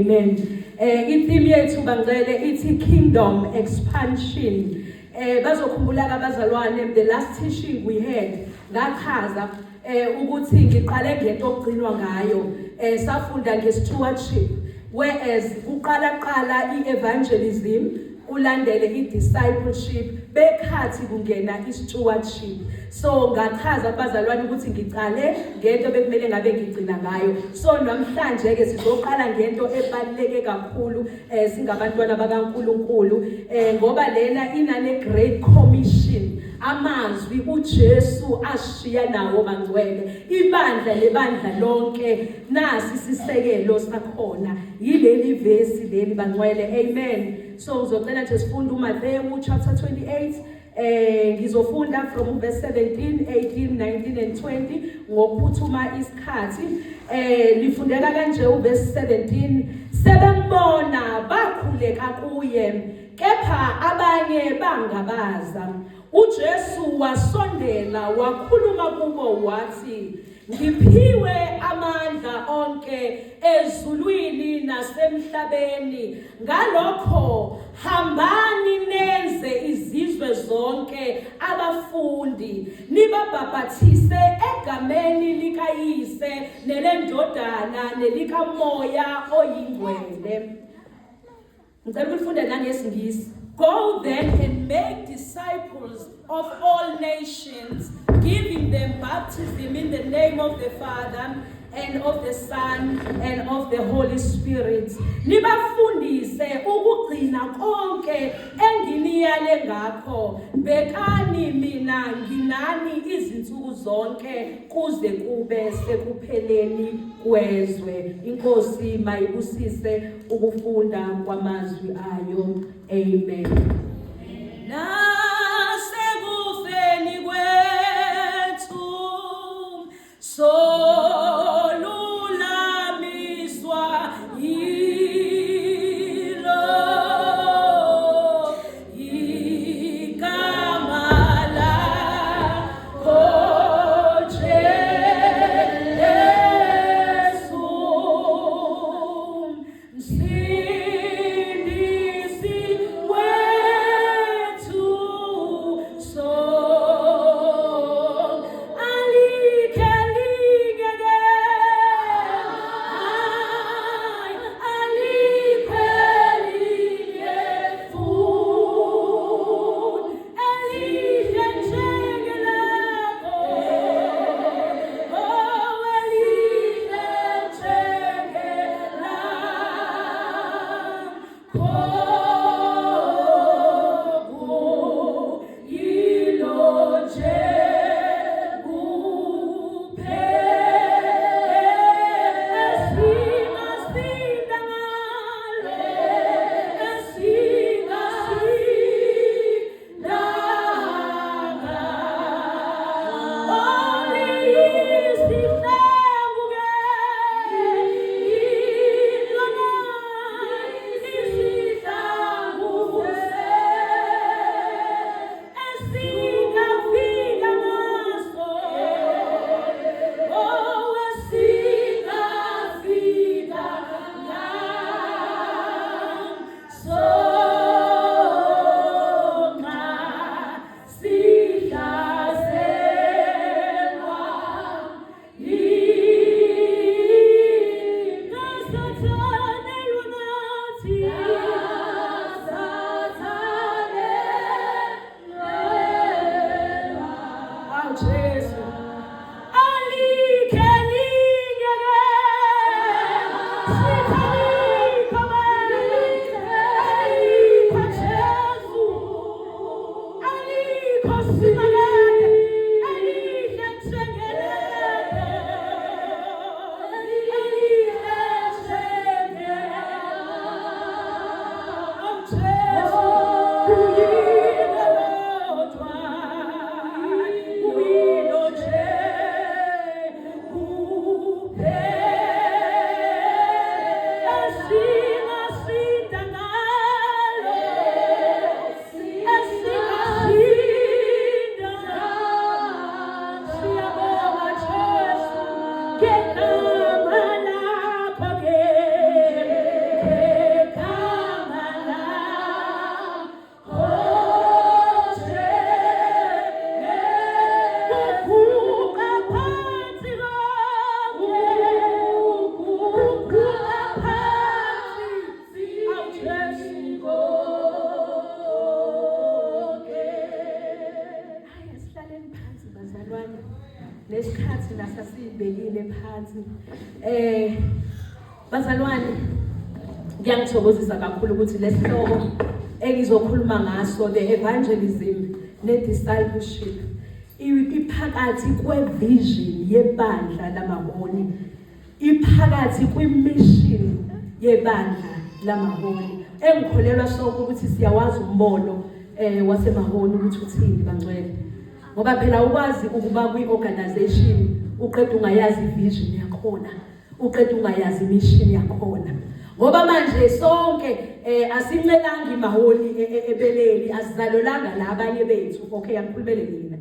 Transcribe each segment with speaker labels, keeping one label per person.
Speaker 1: Amen. Itheme yethu bangcwele ithi kingdom expansion. Bazokhumbula abazalwane the last teaching we had ngachaza ukuthi ngiqale ngento ogcinwa ngayo. Safunda nge-stewardship, whereas uqala i-evangelism ulandele i-discipleship bekhathi kungena i-stewardship. So ngachaza abazalwane ukuthi ngiqale ngento bekumele ngabe ngigcina ngayo. So namhlanje ke sizoqala ngento ebaluleke kakhulu singabantwana bakaNkulunkulu ngoba lena inane great commission. Amazwi uJesu ashiya nawo bangcwele ibandla lebandla lonke nasi sisekelo sakhona yileli verse leli bangcwele. Amen. So ngizocela nje sifunde uMathewu chapter 28. Ngizofunda from verse 17, 18, 19 and 20 ngokuphuthuma isikhathi. Lifundeka kanje uverse 17. Sebembona bakhuleka kuye kepha abanye bangabaza. uJesu wasondela wakhuluma kubo wathi, ngiphiwe amandla onke ezulwini nasemhlabeni. Ngalokho hambani nenze izizwe zonke abafundi nibabhaphathise egameni likaYise nelendodana nelikaMoya oyingcwele. Ngicela ukufunde nangesingisi. Go then and make disciples of all nations, giving them baptism in the name of the Father and of the Son and of the Holy Spirit. Nibafundise ukugcina konke enginiyale ngakho. Bekani mina nginani izinsuku zonke kuze kube sekupheleni kwezwe. Inkosi mayibusise ukufunda kwamazwi ayo. Amen. Nasekufeni kwethu solulamiswa yilo igama lakho Jesu. phansi. Bazalwane, ngiyangithokozisa kakhulu ukuthi lesihloko engizokhuluma ngaso, the evangelism ne-discipleship, iphakathi kwe-vision yebandla lamaholi, iphakathi kwi-mission yebandla lamaholi. Engikholelwa sonke ukuthi siyawazi umbono wasemaholi ukuthi uthini bangcwele. Ngoba phela ukwazi ukuba kwi-organization uqeda ungayazi i-vision yakhona, uqeda ungayazi i-mission yakhona. Ngoba manje sonke asincelanga imaholi ebeleli, asizalolanga la abanye bethu, okay angikhulumele mina.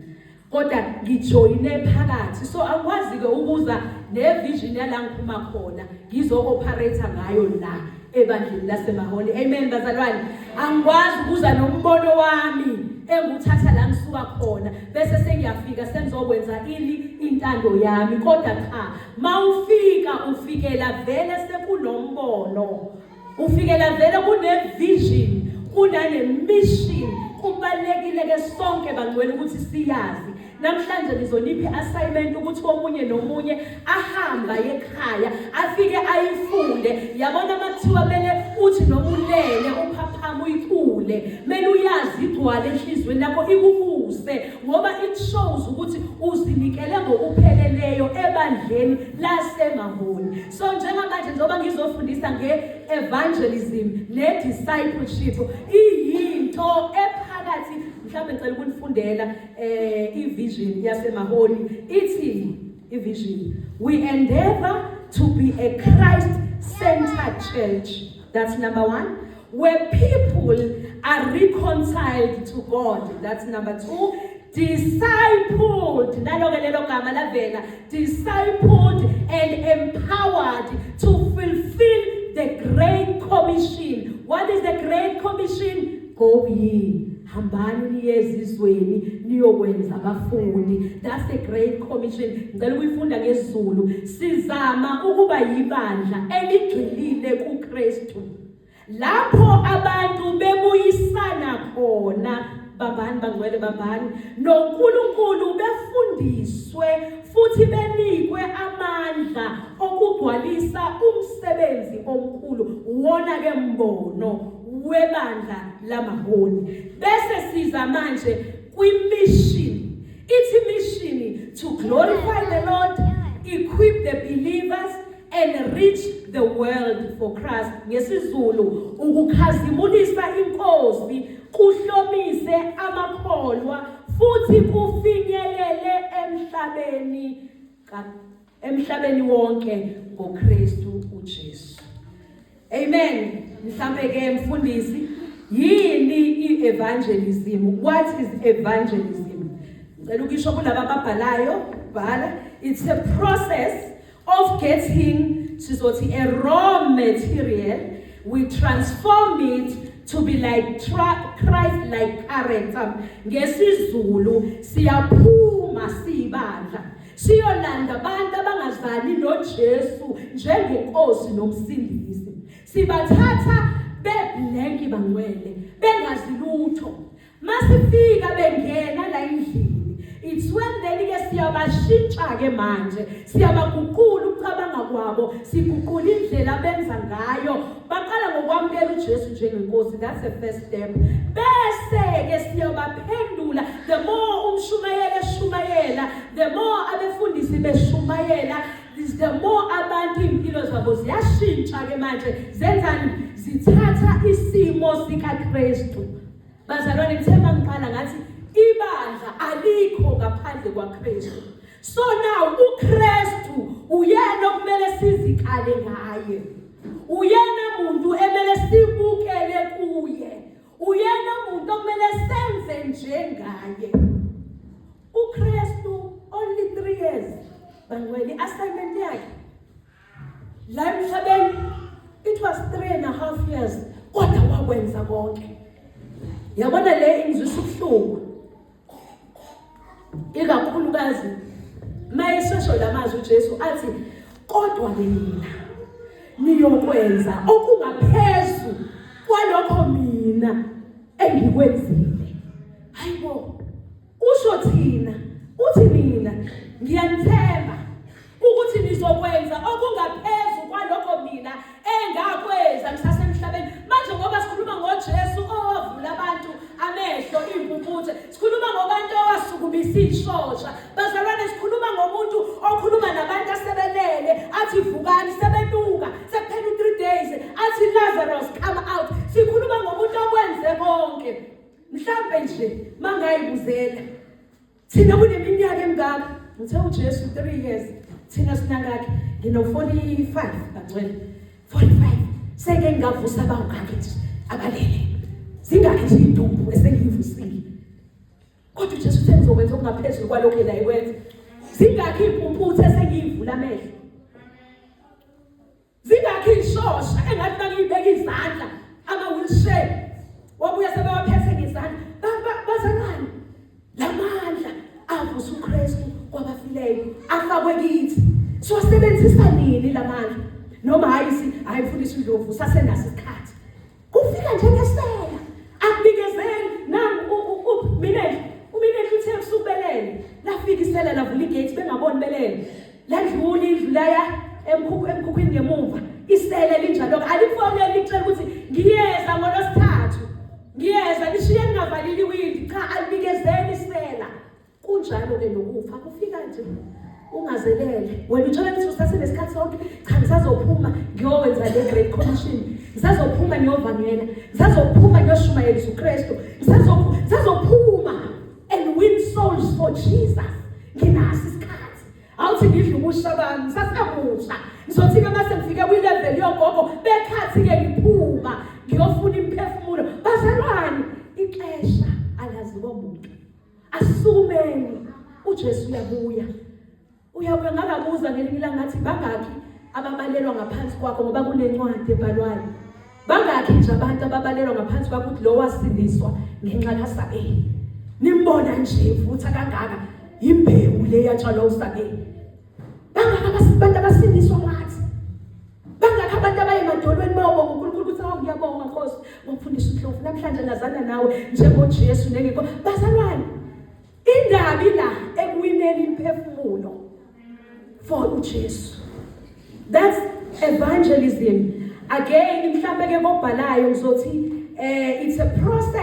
Speaker 1: Kodwa ngijoyine phakathi, so akwazi ke ukuza ne-vision yala ngiphuma khona ngizo-operate ngayo la ebandleni lasemaholi. Amen bazalwane. Angikwazi ukuza nombono wami enguthatha la ngisuka khona bese sengiyafika sengizokwenza intando yami. Kodwa cha, mawufika ufikela vele sekunombono, ufikela vele kune-vision, kunane-mission. Kubalekile ke sonke bangcwele ukuthi siyazi. Namhlanje ngizonipha i-assignment ukuthi omunye nomunye ahamba ekhaya afike ayifunde. Yabona makuthiwa mele uthi nomulele uphaphama uyithule, mele uyazi igcwale enhlizweni yakho ikubuse, ngoba it shows ukuthi uzinikele ngokupheleleyo ebandleni lasemaholi. So njengamanje njengoba ngizofundisa nge-evangelism ne-discipleship, iyinto ephakathi. Mhlawumbe ngicela ukunifundela i-vision yasemaholi. Ithi i-vision, we endeavor to be a Christ-centered church. That's number one. Where people are reconciled to God. That's number two. Discipled, discipled and empowered to fulfill the Great Commission. What is the Great Commission? Go ye. Hambani niyezizweni niyokwenza abafundi. That's the Great Commission. Ngicela ukuyifunda ngesiZulu. Sizama ukuba yibandla eligxilile kuKristu, lapho abantu bebuyisana khona, babani bangcwele babani, noNkulunkulu befundiswe futhi benikwe amandla okugcwalisa umsebenzi omkhulu wona ke mbono webandla lamaholi. Bese siza manje kwi-mission. Ithi mission to glorify the Lord, equip the believers and reach the world for Christ. NgesiZulu, ukukhazimulisa inkosi, kuhlomise amakholwa futhi kufinyelele emhlabeni wonke ngoKristu uJesu. Amen. Mhlambe ke mfundisi, yini i-evangelism? What is evangelism? Ngicela ukisho kulabo ababhalayo, bhala. It's a process of getting a raw material. We transform it to be like Christ-like character. NgesiZulu siyaphuma sibandla siyolanda abantu abangazani noJesu njengenkosi nomsindisi. Sibathatha beblank bangcwele, bengazi lutho. Masifika bengena la endlini, it's when then ke siyabashintsha ke manje, siyabaguqula ukucabanga kwabo, siguqula indlela abenza ngayo, baqala ngokwamukela uJesu njengenkosi. That's the first step. Bese ke siyabaphendula, the more umshumayela eshumayela, the more abefundisi beshumayela, the more abantu impilo zabo ziyashintsha ke manje, zenzani zithatha isimo sikaKristu. Bazalwane, ngithemba ngiqala ngathi ibandla alikho ngaphandle kwaKristu. So now uKristu uyena okumele sizikale ngaye, uyena muntu emele sibukele kuye, uyena muntu okumele senze njengaye. uKristu only 3 years bangweli assignment yakhe la emhlabeni, it was 3.5 years, kodwa wakwenza konke. Yabona le ingizwisa ubuhlungu ikakhulukazi mayesesho lamazwi uJesu athi, kodwa mina niyokwenza okungaphezulu kwalokho mina engikwenzile. Hayibo, usho thina uthi mina ngiyanithemba ukuthi nizokwenza sishosha. Bazalwane, sikhuluma ngomuntu okhuluma nabantu asebelele athi vukani sebenuka sekuphela 3 days athi Lazarus come out. Sikhuluma ngomuntu okwenze konke. Mhlambe nje mangayibuzela thina kuneminyaka emingaka ngithe uJesu 3 years thina sinangakhe ngino 45 bangcwele 45 seke ngavusa abangakhe nje abalele zingakhe nje idumbu esengivusile kodwa uJesu sengizokwenza okungaphezulu kwalokho la ikwenza zingakhe impumputhe esengivula amehlo zingakhe ishosha engathi bangibeka izandla ama wheelchair wabuya sebewaphethe ngezandla bazalwane lamandla avusa uKristu kwabafileyo afakwe kithi siwasebenzisa nini lamandla noma hayifundisa uNdlovu sasenaso isikhathi kufika nje ngesela akubikezeli nami umine uthe kusubelele lafika isela lavula igate bengaboni belele ladlula indlu laya emkhukhwini ngemuva isela linjalo alifonele licela ukuthi ngiyeza ngolosithathu ngiyeza lishiye ningavalili iwindi cha alibikezeli isela kunjalo ke nokufa kufika nje ungazelele wena uthola ukuthi usasenesikhathi sonke cha ngisazophuma ngiyowenza le great commission ngisazophuma ngiyovangela ngisazophuma ngiyoshumayela uKristu ngisazophuma and win souls for Jesus nginaso isikhathi awuthi ngidla umusha bami ngisasamusha ngizothi ke mase ngifike kwi-level yogogo bekhathi ke ngiphuma ngiyofuna imphefumulo bazalwane ixesha alaziwa umuntu asukumeni uJesu uyabuya ngakabuza ngelinye ilanga ngathi bangaki ababalelwa ngaphansi kwakho ngoba kunencwadi ebhalwayo bangaki nje abantu ababalelwa ngaphansi kwakho ukuthi lo wasindiswa ngenxa kaSabeni nimbona nje futha kangaka imbewu le yatshalwa uSabeni bangaki abantu abasindiswa ngathi bangaki abantu abayemadolweni bawo uNkulunkulu ukuthi awu ngiyabonga Nkosi ngokufundisa uNdlovu namhlanje ngazana nawe njengoJesu nengikho bazalwane indaba ila ekuwineni imphefumulo for uJesu. That's evangelism. Again, mhlambe ke ngobhalayo ngizothi it's a process